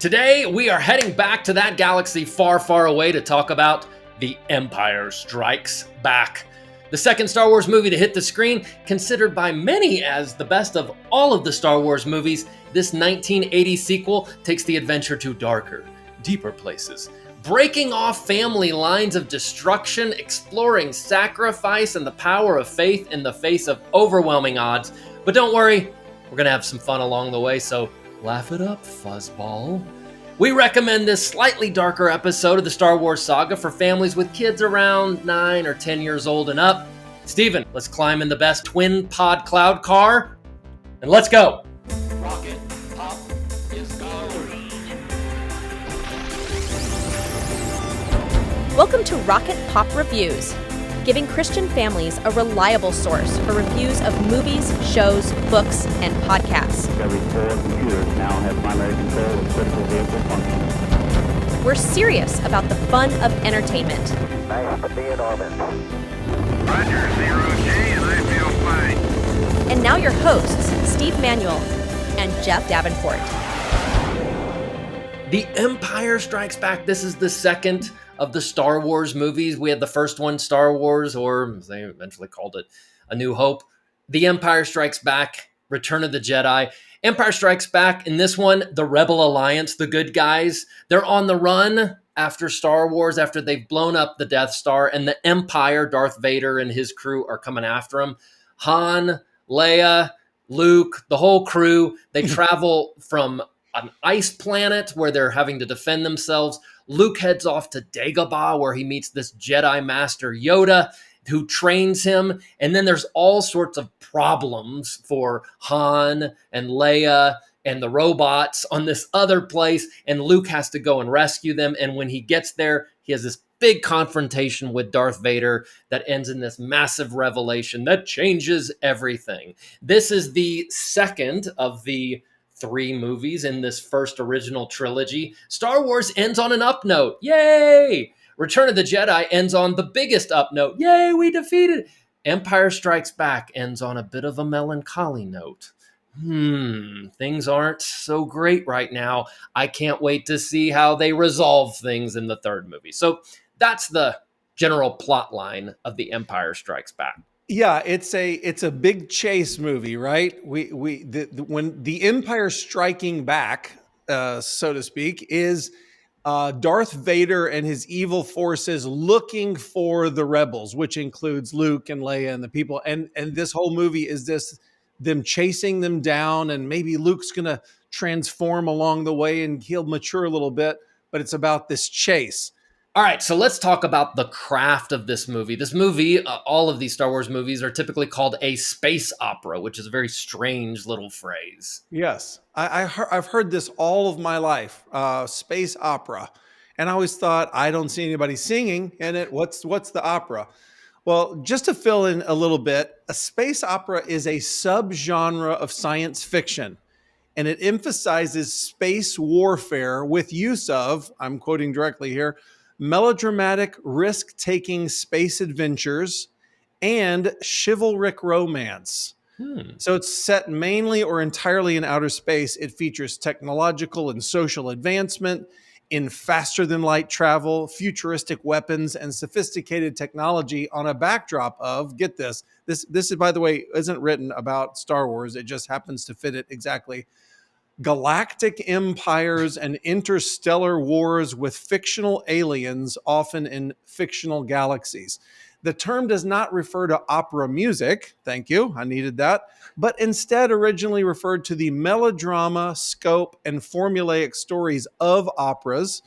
Today, we are heading back to that galaxy far, far away to talk about The Empire Strikes Back. The second Star Wars movie to hit the screen, considered by many as the best of all of the Star Wars movies, this 1980 sequel takes the adventure to darker, deeper places, breaking off family lines of destruction, exploring sacrifice and the power of faith in the face of overwhelming odds. But don't worry, we're going to have some fun along the way, so laugh it up, fuzzball. We recommend this slightly darker episode of the Star Wars saga for families with kids around 9 or 10 years old and up. Steven, let's climb in the best twin pod cloud car, and let's go. Rocket Pop is going. Welcome to Rocket Pop Reviews, giving Christian families a reliable source for reviews of movies, shows, books, and podcasts. Every 4 computers now have primary control of critical vehicle functions. We're serious about the fun of entertainment. Nice to be in orbit. Roger, 0J, and I feel fine. And now your hosts, Steve Manuel and Jeff Davenport. The Empire Strikes Back. This is the second of the Star Wars movies. We had the first one, Star Wars, or they eventually called it A New Hope. The Empire Strikes Back, Return of the Jedi. Empire Strikes Back, in this one, the Rebel Alliance, the good guys, they're on the run after Star Wars, after they've blown up the Death Star, and the Empire, Darth Vader and his crew are coming after them. Han, Leia, Luke, the whole crew, they travel from an ice planet where they're having to defend themselves. Luke heads off to Dagobah where he meets this Jedi Master Yoda who trains him. And then there's all sorts of problems for Han and Leia and the robots on this other place. And Luke has to go and rescue them. And when he gets there, he has this big confrontation with Darth Vader that ends in this massive revelation that changes everything. This is the second of the 3 movies in this first original trilogy. Star Wars ends on an up note. Yay! Return of the Jedi ends on the biggest up note. Yay, we defeated. Empire Strikes Back ends on a bit of a melancholy note. Things aren't so great right now. I can't wait to see how they resolve things in the third movie. So that's the general plot line of The Empire Strikes Back. Yeah, it's a big chase movie, right? When the Empire Striking Back, so to speak, is Darth Vader and his evil forces looking for the rebels, which includes Luke and Leia and the people. And this whole movie is them chasing them down, and maybe Luke's gonna transform along the way and he'll mature a little bit. But it's about this chase. All right, so let's talk about the craft of this movie. This movie, all of these Star Wars movies are typically called a space opera, which is a very strange little phrase. Yes, I've heard this all of my life, space opera. And I always thought, I don't see anybody singing in it. What's the opera? Well, just to fill in a little bit, a space opera is a subgenre of science fiction. And it emphasizes space warfare with use of, I'm quoting directly here, melodramatic, risk-taking space adventures, and chivalric romance. So it's set mainly or entirely in outer space. It features technological and social advancement in faster-than-light travel, futuristic weapons, and sophisticated technology on a backdrop of, get this is, by the way, isn't written about Star Wars. It just happens to fit it exactly. Galactic empires and interstellar wars with fictional aliens, often in fictional galaxies. The term does not refer to opera music, thank you, I needed that, but instead originally referred to the melodrama, scope, and formulaic stories of operas.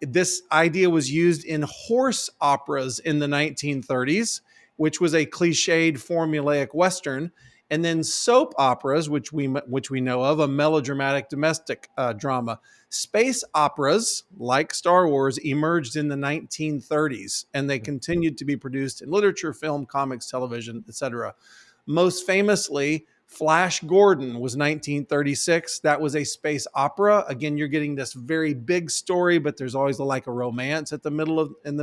This idea was used in horse operas in the 1930s, which was a cliched formulaic Western, and then soap operas, which we know of, a melodramatic domestic drama. Space operas, like Star Wars, emerged in the 1930s, and they continued to be produced in literature, film, comics, television, etc. Most famously, Flash Gordon was 1936. That was a space opera. Again, you're getting this very big story, but there's always like a romance in the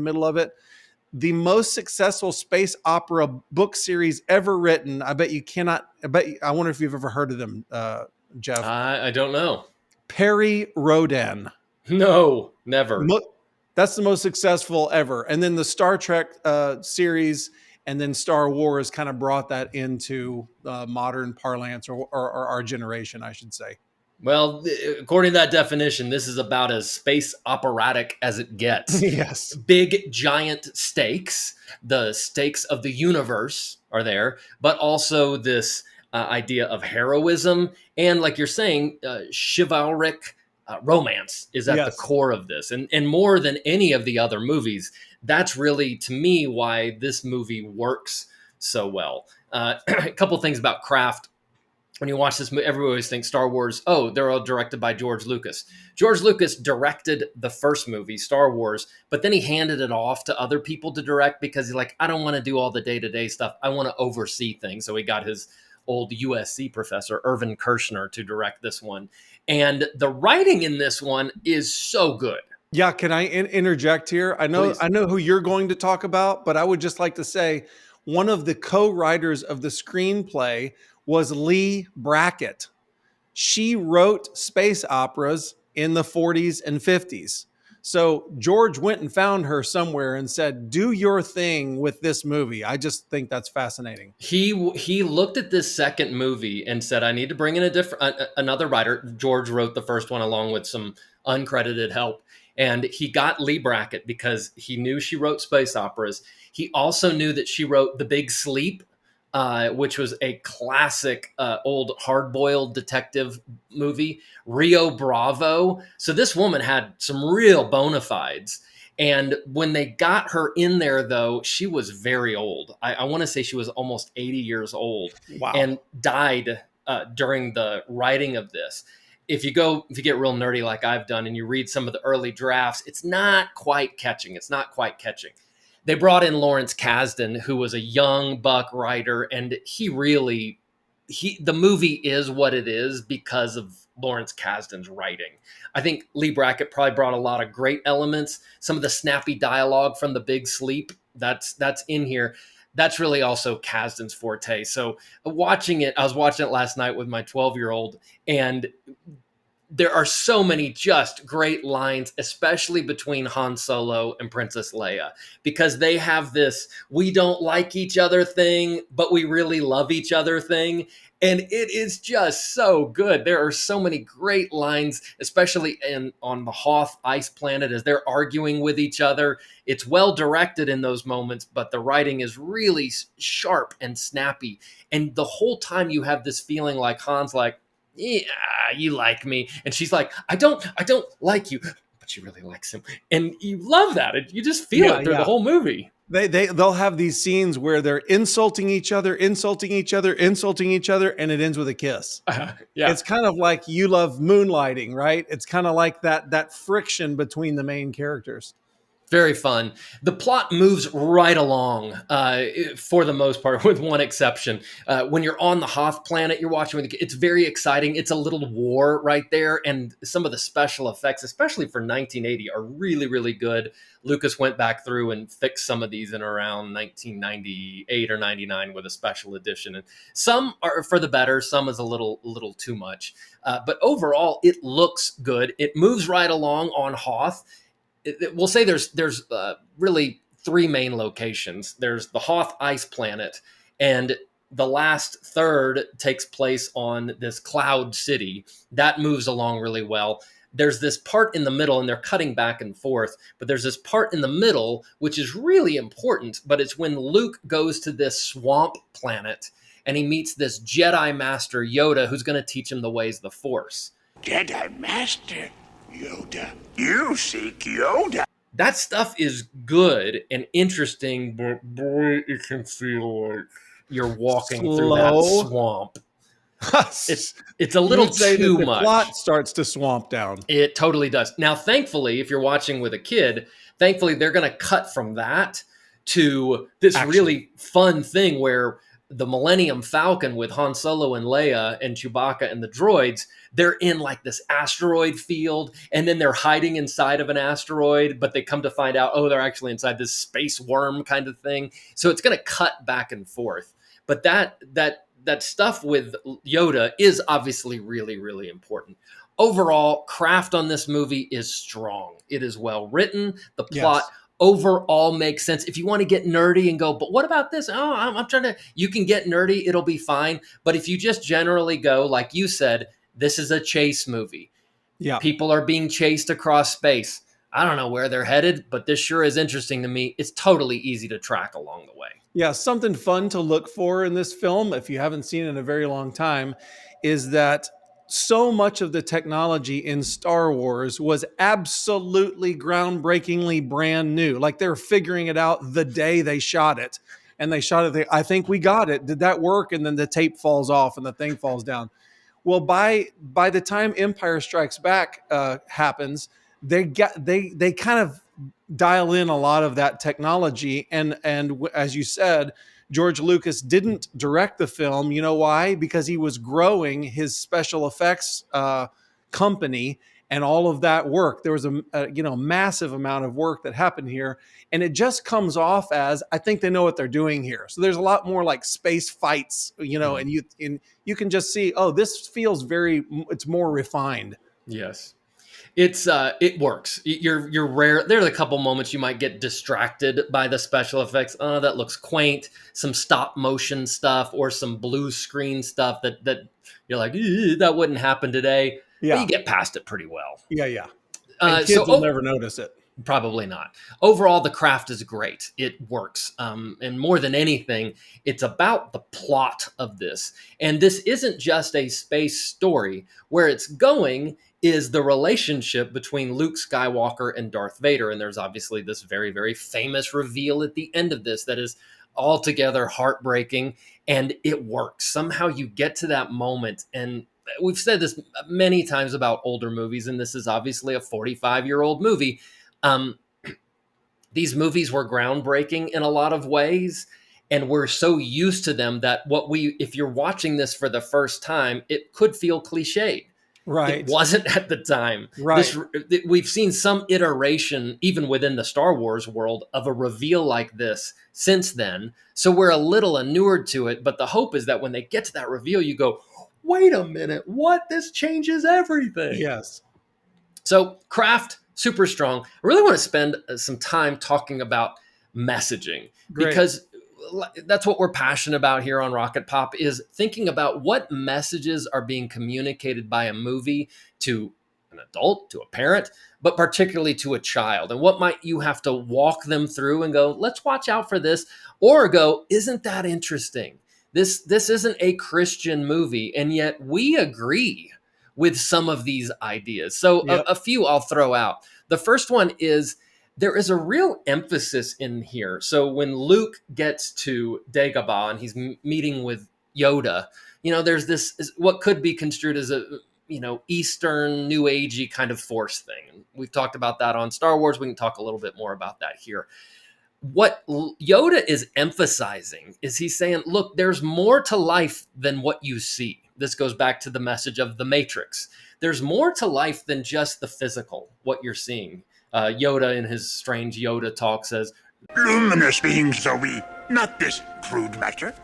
middle of it. The most successful space opera book series ever written. I wonder if you've ever heard of them, Jeff. I don't know. Perry Rodan. No, never. That's the most successful ever. And then the Star Trek series and then Star Wars kind of brought that into modern parlance or our generation, I should say. Well, according to that definition, this is about as space operatic as it gets. Yes. Big, giant stakes. The stakes of the universe are there, but also this idea of heroism. And like you're saying, chivalric romance is at the core of this. And more than any of the other movies, that's really, to me, why this movie works so well. A couple things about craft. When you watch this movie, everybody always thinks Star Wars, oh, they're all directed by George Lucas. George Lucas directed the first movie, Star Wars, but then he handed it off to other people to direct because he's like, I don't want to do all the day-to-day stuff. I want to oversee things. So he got his old USC professor, Irvin Kershner, to direct this one. And the writing in this one is so good. Yeah, can I interject here? I know who you're going to talk about, but I would just like to say one of the co-writers of the screenplay was Lee Brackett. She wrote space operas in the 40s and 50s. So George went and found her somewhere and said, do your thing with this movie. I just think that's fascinating. He looked at this second movie and said, I need to bring in another writer. George wrote the first one along with some uncredited help. And he got Lee Brackett because he knew she wrote space operas. He also knew that she wrote The Big Sleep, which was a classic old hard-boiled detective movie, Rio Bravo. So this woman had some real bona fides. And when they got her in there, though, she was very old. I want to say she was almost 80 years old. Wow. And died during the writing of this. If you get real nerdy like I've done and you read some of the early drafts, it's not quite catching. They brought in Lawrence Kasdan, who was a young buck writer, and the movie is what it is because of Lawrence Kasdan's writing. I think Lee Brackett probably brought a lot of great elements. Some of the snappy dialogue from The Big Sleep, that's in here. That's really also Kasdan's forte. So I was watching it last night with my 12-year-old, and there are so many just great lines, especially between Han Solo and Princess Leia, because they have this we don't like each other thing, but we really love each other thing. And it is just so good. There are so many great lines, especially on the Hoth ice planet as they're arguing with each other. It's well directed in those moments, but the writing is really sharp and snappy. And the whole time you have this feeling like Han's like, yeah, you like me. And she's like, I don't like you, but she really likes him. And you love that. You just feel it through the whole movie. They'll have these scenes where they're insulting each other, and it ends with a kiss. Yeah. It's kind of like You Love Moonlighting, right? It's kind of like that friction between the main characters. Very fun. The plot moves right along for the most part, with one exception. When you're on the Hoth planet, you're watching it's very exciting. It's a little war right there. And some of the special effects, especially for 1980, are really, really good. Lucas went back through and fixed some of these in around 1998 or 99 with a special edition. And some are for the better. Some is a little too much. But overall, it looks good. It moves right along on Hoth. We'll say there's really three main locations. There's the Hoth ice planet, and the last third takes place on this cloud city. That moves along really well. There's this part in the middle, and they're cutting back and forth, but there's this part in the middle, which is really important, but it's when Luke goes to this swamp planet, and he meets this Jedi Master Yoda, who's going to teach him the ways of the Force. Jedi Master Yoda. You seek Yoda. That stuff is good and interesting, but boy, it can feel like you're walking through that swamp. It's a little too much. The plot starts to swamp down. It totally does. Now, thankfully, if you're watching with a kid, they're going to cut from that to this really fun thing where the Millennium Falcon with Han Solo and Leia and Chewbacca and the droids, they're in like this asteroid field, and then they're hiding inside of an asteroid, but they come to find out, they're actually inside this space worm kind of thing. So it's going to cut back and forth. But that stuff with Yoda is obviously really, really important. overall, craft on this movie is strong. It is well written. The plot Yes. overall makes sense. If you want to get nerdy and go, but what about this? Oh, I'm trying to, you can get nerdy. It'll be fine. But if you just generally go, like you said, this is a chase movie. Yeah. People are being chased across space. I don't know where they're headed, but this sure is interesting to me. It's totally easy to track along the way. Yeah, something fun to look for in this film, if you haven't seen it in a very long time, is that so much of the technology in Star Wars was absolutely groundbreakingly brand new. Like they're figuring it out the day they shot it. And they shot it, I think we got it. Did that work? And then the tape falls off and the thing falls down. Well, by the time Empire Strikes Back happens, they kind of dial in a lot of that technology, and as you said, George Lucas didn't direct the film. You know why? Because he was growing his special effects company and all of that work. There was a massive amount of work that happened here, and it just comes off as, I think they know what they're doing here. So there's a lot more like space fights, and you can just see, oh, this feels it's more refined. Yes. It works. You're rare. There's a couple moments you might get distracted by the special effects. Oh, that looks quaint. Some stop motion stuff or some blue screen stuff that you're like, that wouldn't happen today. Yeah. But you get past it pretty well. Yeah. And kids will never notice it. Probably not. Overall, the craft is great. It works. And more than anything, it's about the plot of this. And this isn't just a space story. Where it's going is the relationship between Luke Skywalker and Darth Vader. And there's obviously this very, very famous reveal at the end of this that is altogether heartbreaking, and it works. Somehow you get to that moment, and we've said this many times about older movies, and this is obviously a 45-year-old movie. These movies were groundbreaking in a lot of ways, and we're so used to them that if you're watching this for the first time, it could feel cliched. Right. It wasn't at the time. Right. We've seen some iteration, even within the Star Wars world, of a reveal like this since then. So we're a little inured to it. But the hope is that when they get to that reveal, you go, wait a minute, what? This changes everything. Yes. So craft, super strong. I really want to spend some time talking about messaging. Great. Because that's what we're passionate about here on Rocket Pop, is thinking about what messages are being communicated by a movie to an adult, to a parent, but particularly to a child. And what might you have to walk them through and go, let's watch out for this, or go, isn't that interesting? This isn't a Christian movie, and yet we agree with some of these ideas. So Yep. a few I'll throw out. The first one is, there is a real emphasis in here. So when Luke gets to Dagobah and he's meeting with Yoda, there's this, what could be construed as a, Eastern New Agey kind of force thing. We've talked about that on Star Wars. We can talk a little bit more about that here. What Yoda is emphasizing is he's saying, look, there's more to life than what you see. This goes back to the message of the Matrix. There's more to life than just the physical, what you're seeing. Yoda, in his strange Yoda talk, says, Luminous beings are we, not this crude matter.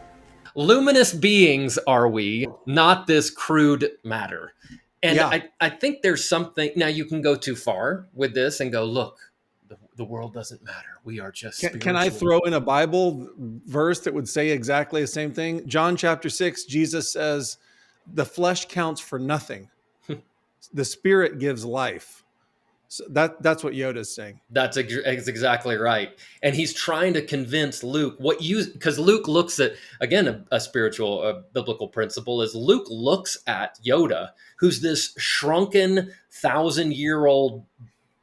luminous beings are we, not this crude matter. And Yeah. I think there's something, now you can go too far with this and go, look, the world doesn't matter. We are just Can I throw in a Bible verse that would say exactly the same thing? John chapter 6, Jesus says, the flesh counts for nothing. The spirit gives life. So that's what Yoda's saying. That's exactly right. And he's trying to convince Luke because Luke looks at, again, a spiritual, a biblical principle is Luke looks at Yoda, who's this shrunken 1,000-year-old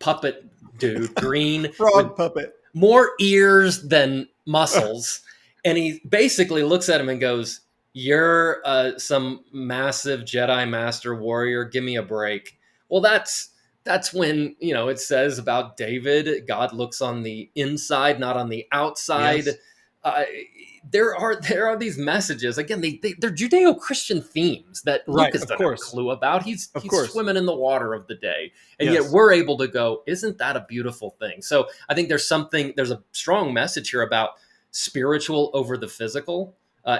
puppet dude, green, Frog puppet. more ears than muscles. And he basically looks at him and goes, you're some massive Jedi master warrior. Give me a break. Well, that's when, it says about David, God looks on the inside, not on the outside. Yes. There are these messages. Again, they're Judeo-Christian themes that Right, Lucas of doesn't have a course. clue about. He's course. swimming in the water of the day. And Yes. yet we're able to go, isn't that a beautiful thing? So I think there's a strong message here about spiritual over the physical.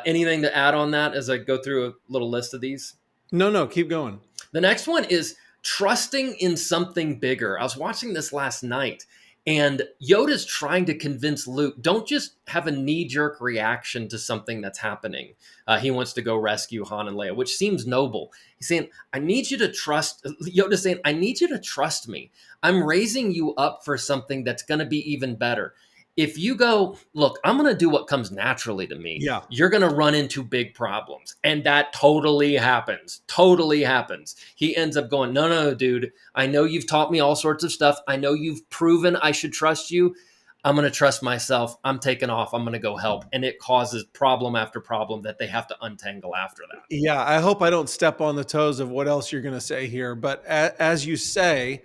Anything to add on that as I go through a little list of these? No, keep going. The next one is trusting in something bigger. I was watching this last night, and Yoda's trying to convince Luke, don't just have a knee-jerk reaction to something that's happening. He wants to go rescue Han and Leia, which seems noble. He's saying, Yoda's saying, I need you to trust me. I'm raising you up for something that's going to be even better. If you go, look, I'm going to do what comes naturally to me, Yeah. you're going to run into big problems. And that totally happens. Totally happens. He ends up going, no, dude, I know you've taught me all sorts of stuff. I know you've proven I should trust you. I'm going to trust myself. I'm taking off. I'm going to go help. And it causes problem after problem that they have to untangle after that. Yeah, I hope I don't step on the toes of what else you're going to say here. But as you say,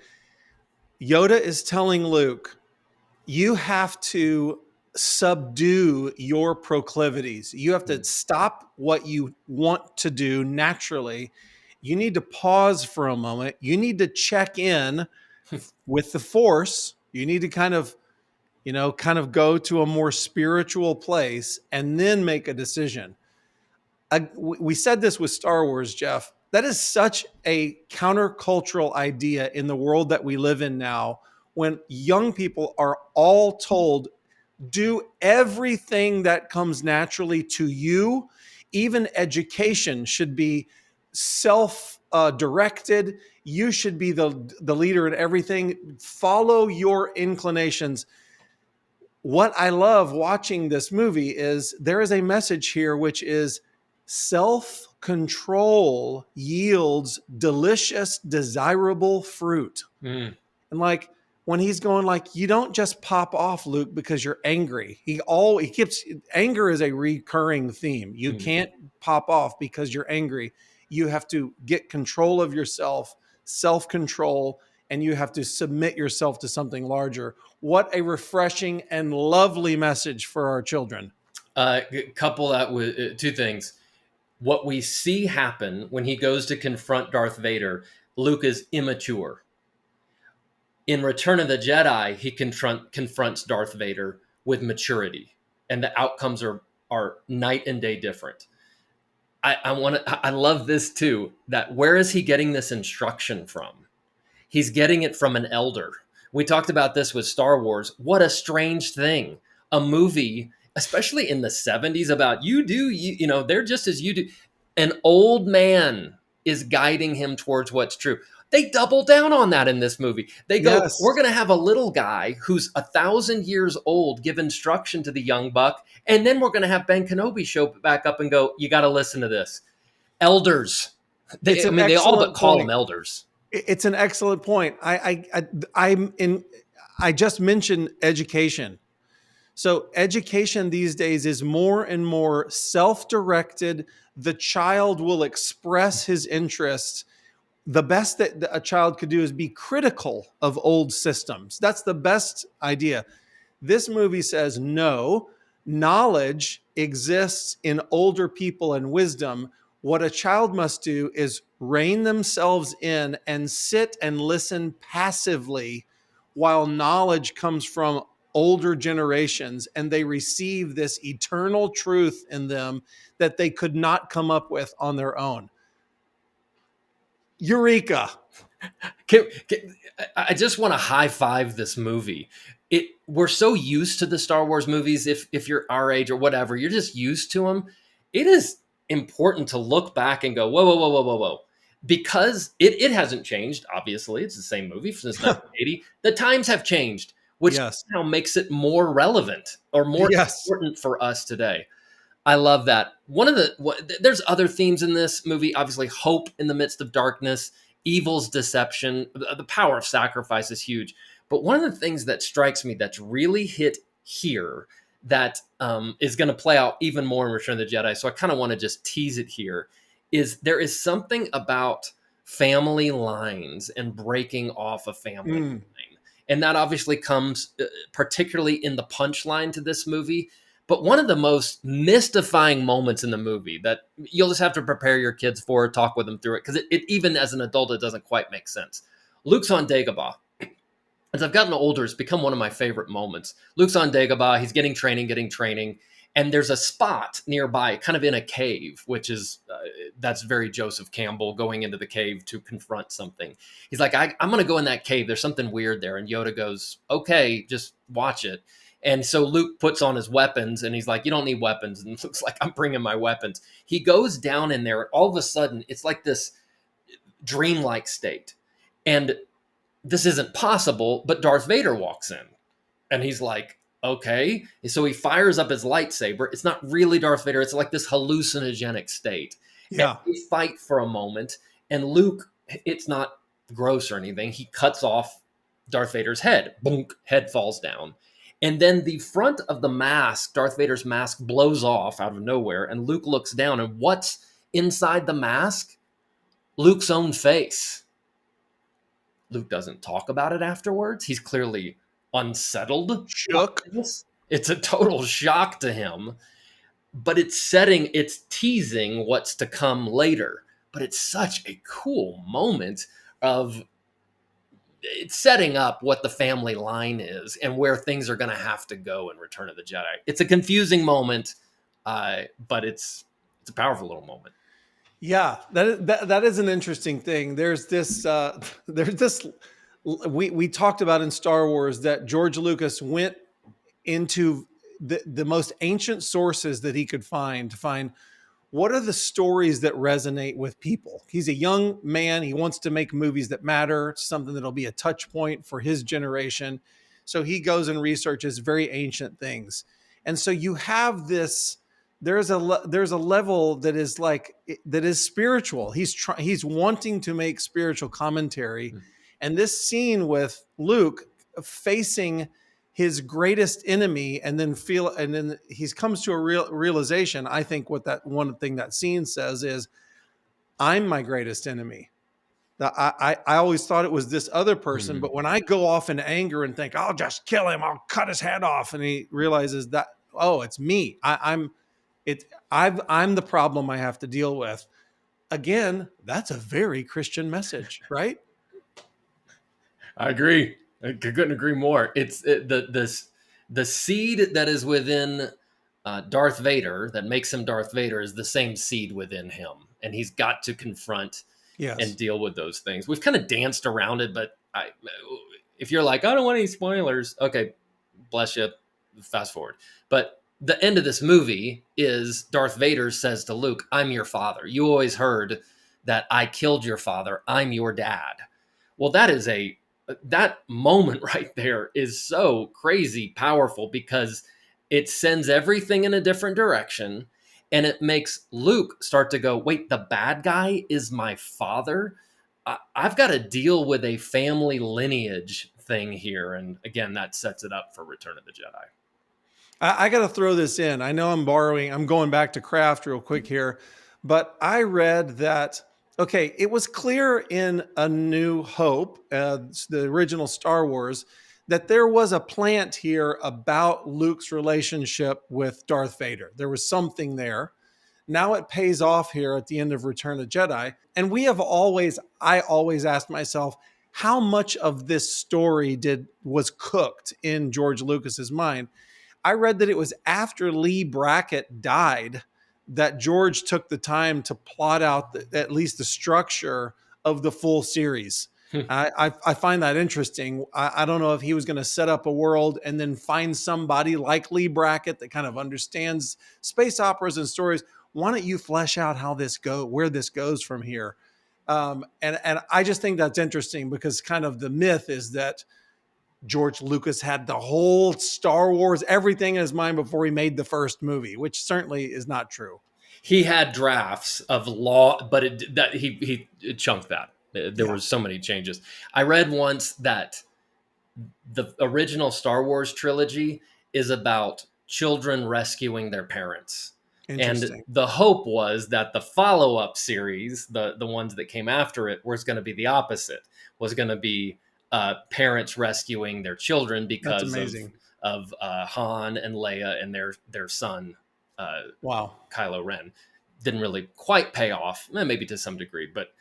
Yoda is telling Luke, you have to subdue your proclivities. You have to stop what you want to do naturally. You need to pause for a moment. You need to check in with the Force. You need to kind of go to a more spiritual place and then make a decision. We said this with Star Wars, Jeff. That is such a countercultural idea in the world that we live in now, when young people are all told, do everything that comes naturally to you. Even education should be self-directed. You should be the leader in everything. Follow your inclinations. What I love watching this movie is there is a message here, which is self-control yields delicious, desirable fruit. And like when he's going like, you don't just pop off, Luke, because you're angry. He keeps, anger is a recurring theme. You can't pop off because you're angry. You have to get control of yourself, self-control, and you have to submit yourself to something larger. What a refreshing and lovely message for our children. Couple that with two things. What we see happen when he goes to confront Darth Vader, Luke is immature. In Return of the Jedi, he confronts Darth Vader with maturity, and the outcomes are night and day different. I love this too, that where is he getting this instruction from? He's getting it from an elder. We talked about this with Star Wars. What a strange thing. A movie, especially in the 70s, about they're just as you do. An old man is guiding him towards what's true. They double down on that in this movie. They go, Yes. We're going to have a little guy who's 1,000 years old give instruction to the young buck, and then we're going to have Ben Kenobi show back up and go, you got to listen to this. Elders. They all but call them elders. It's an excellent point. I just mentioned education. So education these days is more and more self-directed. The child will express his interests. The best that a child could do is be critical of old systems. That's the best idea. This movie says, no, knowledge exists in older people and wisdom. What a child must do is rein themselves in and sit and listen passively while knowledge comes from older generations, and they receive this eternal truth in them that they could not come up with on their own. Eureka. I just want to high five this movie. We're so used to the Star Wars movies. If you're our age or whatever, you're just used to them. It is important to look back and go, whoa. Because it hasn't changed, obviously. It's the same movie since 1980. The times have changed, which now makes it more relevant or more important for us today. I love that. There's other themes in this movie. Obviously, hope in the midst of darkness, evil's deception, the power of sacrifice is huge. But one of the things that strikes me that's really hit here that is going to play out even more in Return of the Jedi, so I kind of want to just tease it here, is there is something about family lines and breaking off a family line. And that obviously comes particularly in the punchline to this movie. But one of the most mystifying moments in the movie that you'll just have to prepare your kids for, talk with them through it, because it even as an adult, it doesn't quite make sense. Luke's on Dagobah. As I've gotten older, it's become one of my favorite moments. Luke's on Dagobah. He's getting training. And there's a spot nearby, kind of in a cave, which is that's very Joseph Campbell, going into the cave to confront something. He's like, I'm going to go in that cave. There's something weird there. And Yoda goes, okay, just watch it. And so Luke puts on his weapons and he's like, you don't need weapons. And Luke's like, I'm bringing my weapons. He goes down in there. All of a sudden, it's like this dreamlike state. And this isn't possible, but Darth Vader walks in and he's like, okay. And so he fires up his lightsaber. It's not really Darth Vader. It's like this hallucinogenic state. Yeah. And they fight for a moment. And Luke, it's not gross or anything. He cuts off Darth Vader's head. Boom, head falls down. And then the front of the mask, Darth Vader's mask, blows off out of nowhere. And Luke looks down. And what's inside the mask? Luke's own face. Luke doesn't talk about it afterwards. He's clearly unsettled. Shook. It's a total shock to him, but it's teasing what's to come later. But it's such a cool moment of it's setting up what the family line is and where things are going to have to go in Return of the Jedi. It's a confusing moment, but it's a powerful little moment. Yeah, that is an interesting thing. There's this we talked about in Star Wars that George Lucas went into the most ancient sources that he could find to find what are the stories that resonate with people. He's a young man. He wants to make movies that matter, something that'll be a touch point for his generation. So he goes and researches very ancient things. And so you have this, there's a level that is spiritual. He's wanting to make spiritual commentary. Mm-hmm. And this scene with Luke facing his greatest enemy, and then he comes to a realization. I think what that one thing that scene says is, I'm my greatest enemy. I always thought it was this other person, but when I go off in anger and think, I'll just kill him, I'll cut his head off, and he realizes that, oh, it's me. I'm the problem I have to deal with. Again, that's a very Christian message, right? I agree. I couldn't agree more. It's the seed that is within Darth Vader that makes him Darth Vader is the same seed within him, and he's got to confront and deal with those things. We've kind of danced around it, but if you're like, I don't want any spoilers, okay, bless you, fast forward. But the end of this movie is Darth Vader says to Luke, I'm your father. You always heard that I killed your father. I'm your dad. Well, that moment right there is so crazy powerful because it sends everything in a different direction, and it makes Luke start to go, wait, the bad guy is my father? I've got to deal with a family lineage thing here. And again, that sets it up for Return of the Jedi. I got to throw this in. I know I'm going back to craft real quick here, but I read that, okay, it was clear in A New Hope, the original Star Wars, that there was a plant here about Luke's relationship with Darth Vader. There was something there. Now it pays off here at the end of Return of the Jedi. And I always asked myself, how much of this story was cooked in George Lucas's mind? I read that it was after Lee Brackett died that George took the time to plot out at least the structure of the full series. I find that interesting. I don't know if he was going to set up a world and then find somebody like Lee Brackett that kind of understands space operas and stories. Why don't you flesh out where this goes from here? And I just think that's interesting because kind of the myth is that George Lucas had the whole Star Wars, everything in his mind before he made the first movie, which certainly is not true. He had drafts of law, but he chunked that. There were so many changes. I read once that the original Star Wars trilogy is about children rescuing their parents. And the hope was that the follow-up series, the ones that came after it, was going to be the opposite, was going to be parents rescuing their children because of Han and Leia and their son, Kylo Ren. Didn't really quite pay off, maybe to some degree, but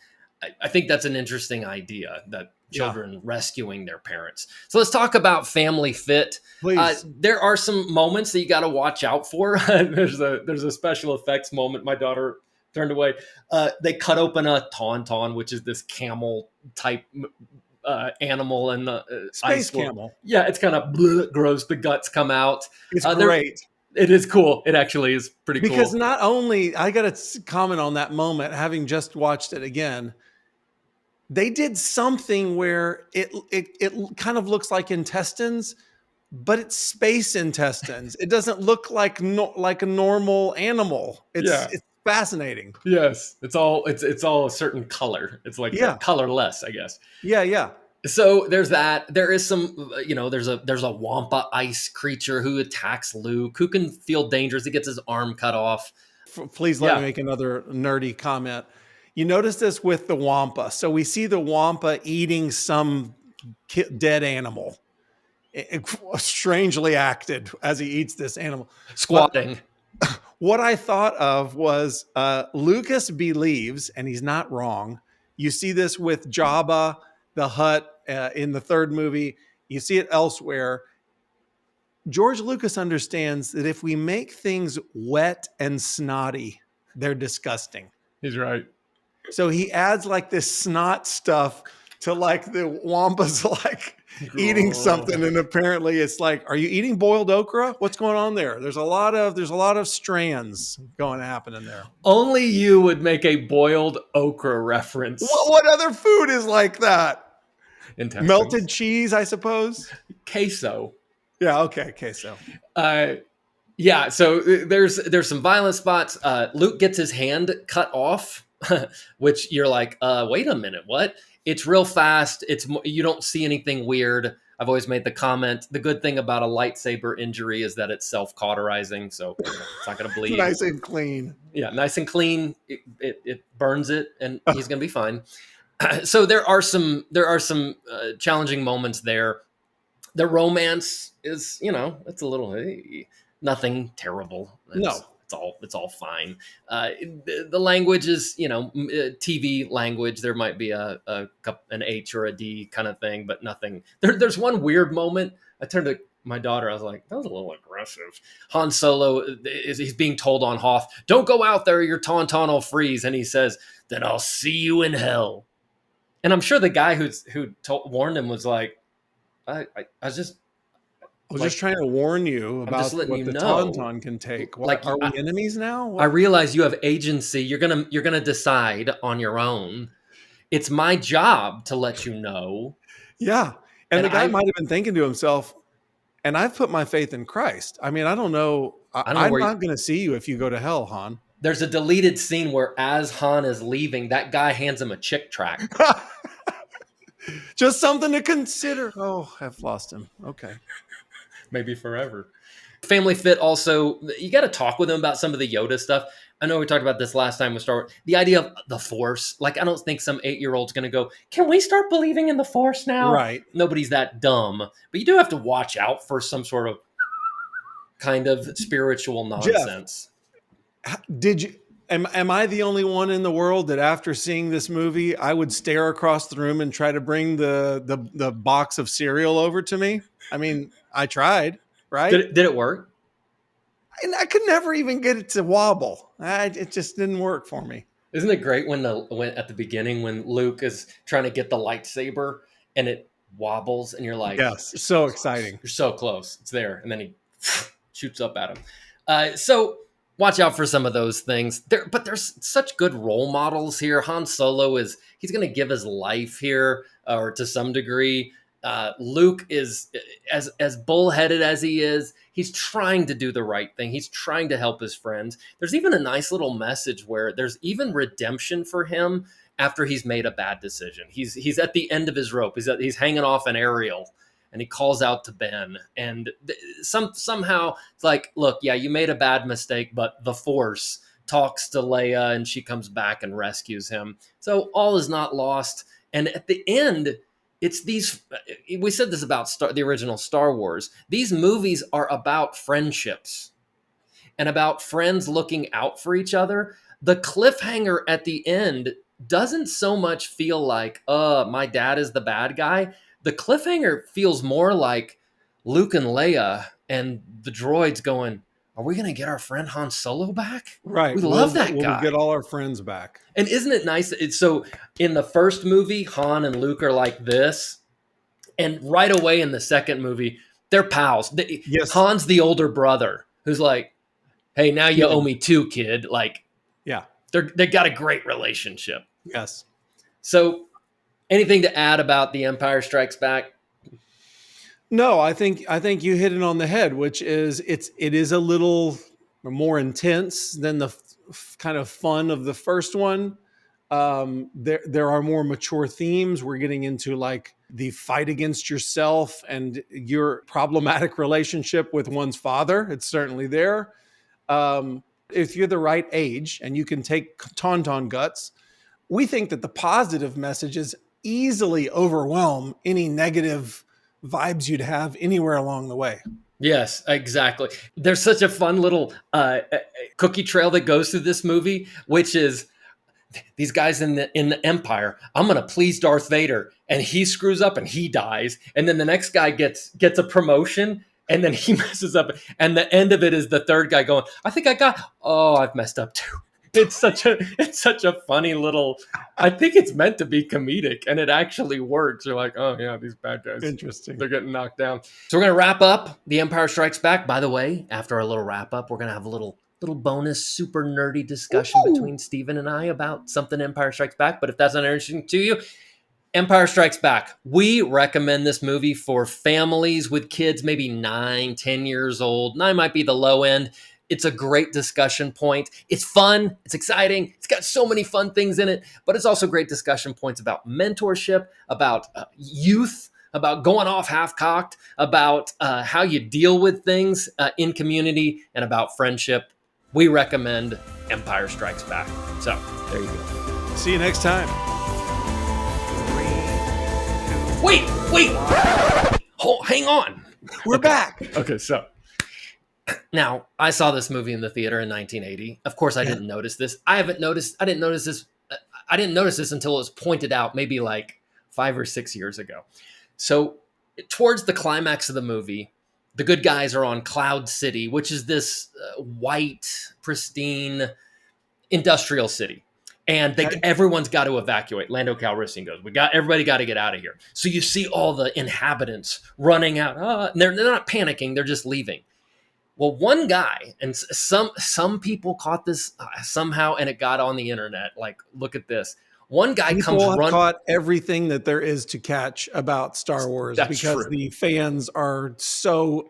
I think that's an interesting idea that children rescuing their parents. So let's talk about Family Fit. Please. There are some moments that you got to watch out for. There's a special effects moment. My daughter turned away. They cut open a tauntaun, which is this camel type animal, and the Space camel. Yeah, it's kind of gross. The guts come out. It's great. It is cool. It actually is pretty cool. Because not only, I got to comment on that moment, having just watched it again, they did something where it kind of looks like intestines, but it's space intestines. It doesn't look like a normal animal. It's fascinating. Yes, it's all a certain color. It's like colorless, I guess. Yeah. So there's that. There is some, there's a Wampa ice creature who attacks Luke, who can feel dangerous. He gets his arm cut off. Please let me make another nerdy comment. You notice this with the Wampa. So we see the Wampa eating some dead animal. Strangely acted as he eats this animal. Squatting. What I thought of was Lucas believes, and he's not wrong. You see this with Jabba the Hutt in the third movie. You see it elsewhere. George Lucas understands that if we make things wet and snotty, they're disgusting. He's right. So he adds like this snot stuff to like the Wampa's like eating something, and apparently it's like, are you eating boiled okra? What's going on there? There's a lot of strands going to happen in there. Only you would make a boiled okra reference. What other food is like that? Melted cheese, I suppose. Queso. Yeah. Okay. Queso. Yeah. So there's some violent spots. Luke gets his hand cut off, which you're like, wait a minute, what? It's real fast. You don't see anything weird. I've always made the comment, the good thing about a lightsaber injury is that it's self-cauterizing, so it's not going to bleed. Nice and clean. Yeah, nice and clean. It burns it, and he's going to be fine. So there are some challenging moments there. The romance is, it's a little nothing terrible. It's all fine. The language is, TV language. There might be an H or a D kind of thing, but nothing. There's one weird moment. I turned to my daughter. I was like, that was a little aggressive. Han Solo he's being told on Hoth, don't go out there, your tauntaun will freeze. And he says, then I'll see you in hell. And I'm sure the guy who warned him was like, I was just trying to warn you about what the tauntaun can take. Are we enemies now? I realize you have agency. You're gonna decide on your own. It's my job to let you know. Yeah, and the guy might have been thinking to himself, and I've put my faith in Christ. I mean, I don't know. I'm not going to see you if you go to hell, Han. There's a deleted scene where as Han is leaving, that guy hands him a chick tract. Just something to consider. Oh, I've lost him. Okay. Maybe forever. Family Fit also, you got to talk with him about some of the Yoda stuff. I know we talked about this last time with Star Wars. The idea of the Force. Like, I don't think some 8-year-old's going to go, can we start believing in the Force now? Right. Nobody's that dumb. But you do have to watch out for some sort of kind of spiritual nonsense. Jeff, am I the only one in the world that after seeing this movie, I would stare across the room and try to bring the box of cereal over to me? I mean, I tried, right? Did it work? And I could never even get it to wobble. It just didn't work for me. Isn't it great when at the beginning when Luke is trying to get the lightsaber and it wobbles and you're like, yes, so exciting. You're so close. It's there. And then he shoots up at him. So watch out for some of those things. But there's such good role models here. Han Solo he's going to give his life here, or to some degree. Luke is as bullheaded as he is. He's trying to do the right thing. He's trying to help his friends. There's even a nice little message where there's even redemption for him after he's made a bad decision. He's at the end of his rope. He's hanging off an aerial, and he calls out to Ben. And somehow it's like, look, yeah, you made a bad mistake, but the Force talks to Leia, and she comes back and rescues him. So all is not lost. And at the end, it's these, we said this about the original Star Wars. These movies are about friendships and about friends looking out for each other. The cliffhanger at the end doesn't so much feel like, my dad is the bad guy. The cliffhanger feels more like Luke and Leia and the droids going, are we going to get our friend Han Solo back? Right. We love that Will guy. we get all our friends back? And isn't it nice? So in the first movie, Han and Luke are like this. And right away in the second movie, they're pals. Yes. Han's the older brother who's like, hey, now you owe me two, kid. Like, yeah, they got a great relationship. Yes. So anything to add about The Empire Strikes Back? No, I think you hit it on the head, which is it is a little more intense than the kind of fun of the first one. There are more mature themes. We're getting into like the fight against yourself and your problematic relationship with one's father. It's certainly there. If you're the right age and you can take Tauntaun guts, we think that the positive messages easily overwhelm any negative vibes you'd have anywhere along the way. Yes, exactly. There's such a fun little cookie trail that goes through this movie, which is these guys in the Empire. I'm gonna please Darth Vader, and he screws up and he dies, and then the next guy gets a promotion, and then he messes up, and the end of it is the third guy going, I've messed up too. It's such a funny little. I think it's meant to be comedic, and it actually works. You're like, oh yeah, these bad guys. Interesting. They're getting knocked down. So we're gonna wrap up The Empire Strikes Back. By the way, after our little wrap up, we're gonna have a little bonus, super nerdy discussion between Steven and I about something Empire Strikes Back. But if that's not interesting to you, Empire Strikes Back. We recommend this movie for families with kids, maybe 9, 10 years old. 9 might be the low end. It's a great discussion point. It's fun. It's exciting. It's got so many fun things in it, but it's also great discussion points about mentorship, about youth, about going off half-cocked, about how you deal with things in community, and about friendship. We recommend Empire Strikes Back. So there you go. See you next time. Wait. Hang on. We're back. Okay, so now I saw this movie in the theater in 1980. Of course, I didn't notice this. I didn't notice this until it was pointed out maybe like 5 or 6 years ago. So towards the climax of the movie, the good guys are on Cloud City, which is this white, pristine industrial city. And everyone's got to evacuate. Lando Calrissian goes, everybody got to get out of here. So you see all the inhabitants running out. And they're not panicking. They're just leaving. Well, one guy, and some people caught this somehow, and it got on the internet. Like, look at this. One guy caught everything that there is to catch about Star Wars. That's because true. The fans are so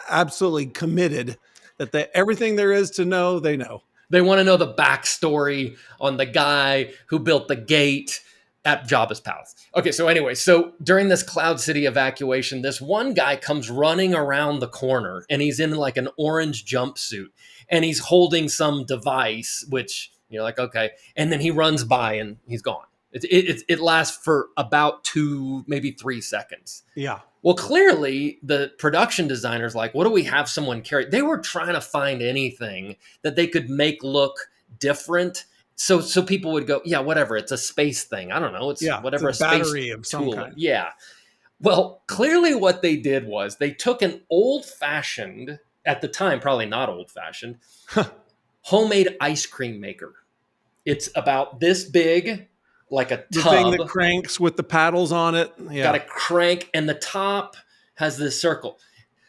absolutely committed that everything there is to know, they know. They want to know the backstory on the guy who built the gate at Jabba's palace. Okay, so anyway, during this Cloud City evacuation, this one guy comes running around the corner, and he's in like an orange jumpsuit, and he's holding some device, which you're like, okay, and then he runs by and he's gone. It lasts for about 2, maybe 3 seconds. Yeah. Well, clearly the production designer's like, what do we have someone carry? They were trying to find anything that they could make look different. So people would go, yeah, whatever. It's a space thing. I don't know. It's whatever, it's a space battery of some tool. kind. Yeah. Well, clearly what they did was they took an old-fashioned, at the time, probably not old-fashioned, homemade ice cream maker. It's about this big, like a tub. The thing that cranks with the paddles on it. Yeah. Got a crank, and the top has this circle.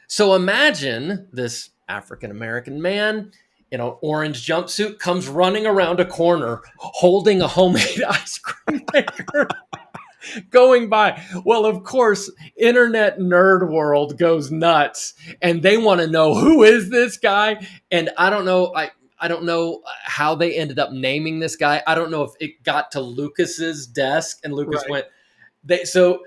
So imagine this African-American man in an orange jumpsuit comes running around a corner holding a homemade ice cream maker going by. Well, of course, internet nerd world goes nuts, and they want to know, who is this guy? And I don't know. I don't know how they ended up naming this guy. I don't know if it got to Lucas's desk and Lucas went. So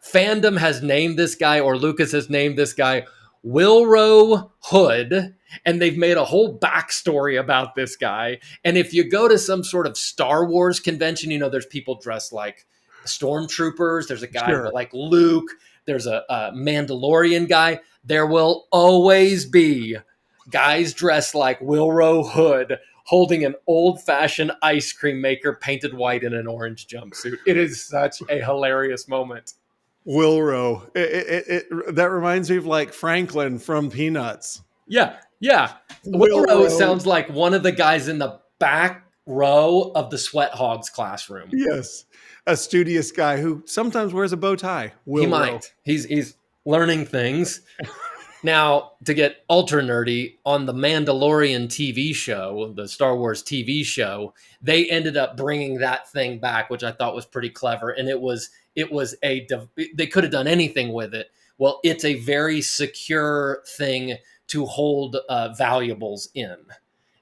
fandom has named this guy, or Lucas has named this guy, Wilrow Hood, and they've made a whole backstory about this guy. And if you go to some sort of Star Wars convention, there's people dressed like stormtroopers. There's a guy like Luke. There's a Mandalorian guy. There will always be guys dressed like Wilrow Hood holding an old-fashioned ice cream maker painted white in an orange jumpsuit. It is such a hilarious moment. Wilro. That reminds me of like Franklin from Peanuts. Yeah. Wilro sounds like one of the guys in the back row of the Sweat Hogs classroom. Yes. A studious guy who sometimes wears a bow tie. Wilro. He might. He's learning things. Now, to get ultra nerdy, on the Mandalorian TV show, the Star Wars TV show, they ended up bringing that thing back, which I thought was pretty clever. And they could have done anything with it. Well, it's a very secure thing to hold valuables in.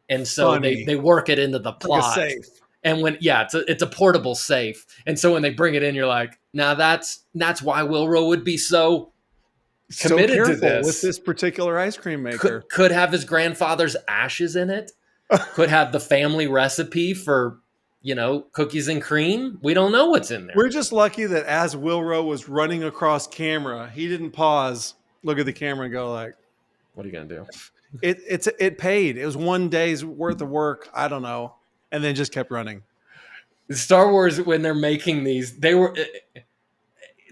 And so they work it into the plot. Like a safe. And it's a portable safe. And so when they bring it in, you're like, now that's why Wilro would be so committed to this. With this particular ice cream maker. Could have his grandfather's ashes in it. Could have the family recipe for, cookies and cream. We don't know what's in there. We're just lucky that as Wilro was running across camera, he didn't pause, look at the camera and go like, what are you going to do? It paid. It was one day's worth of work. I don't know. And then just kept running. Star Wars, when they're making these, this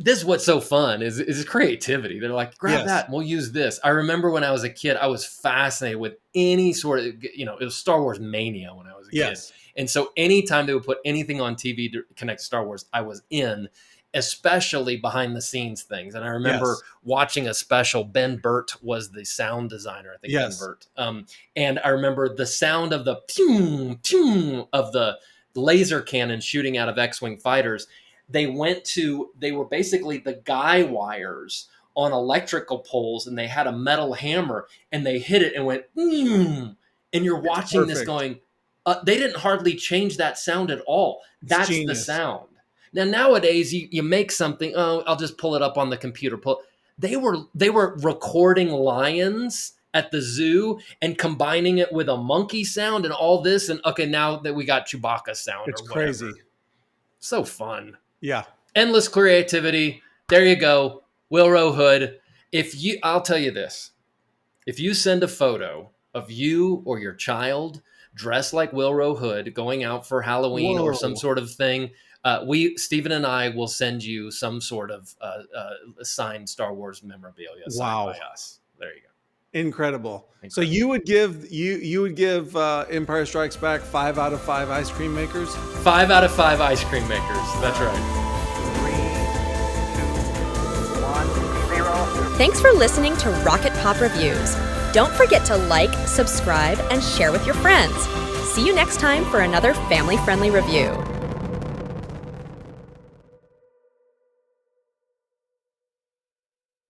is what's so fun is creativity. They're like, grab that and we'll use this. I remember when I was a kid, I was fascinated with any sort of, it was Star Wars mania when I was a kid. And so anytime they would put anything on TV to connect to Star Wars, I was in, especially behind the scenes things. And I remember watching a special. Ben Burt was the sound designer, I think. Ben Burt. And I remember the sound of the pew, pew of the laser cannon shooting out of X-Wing fighters. They were basically the guy wires on electrical poles, and they had a metal hammer, and they hit it and went, and you're watching this going, they didn't hardly change that sound at all. That's the sound. Now, nowadays, you make something, I'll just pull it up on the computer. They were recording lions at the zoo and combining it with a monkey sound and all this. And okay, now that we got Chewbacca sound. It's crazy. So fun. Yeah. Endless creativity. There you go. Wilro Hood. I'll tell you this. If you send a photo of you or your child dressed like Wilro Hood going out for Halloween or some sort of thing, Stephen and I will send you some sort of signed Star Wars memorabilia signed by us. There you go. Incredible. So you would give Empire Strikes Back 5 out of 5 ice cream makers? 5 out of 5 ice cream makers. That's right. 3, 2, 1, 0. Thanks for listening to Rocket Pop Reviews. Don't forget to like, subscribe, and share with your friends. See you next time for another family-friendly review.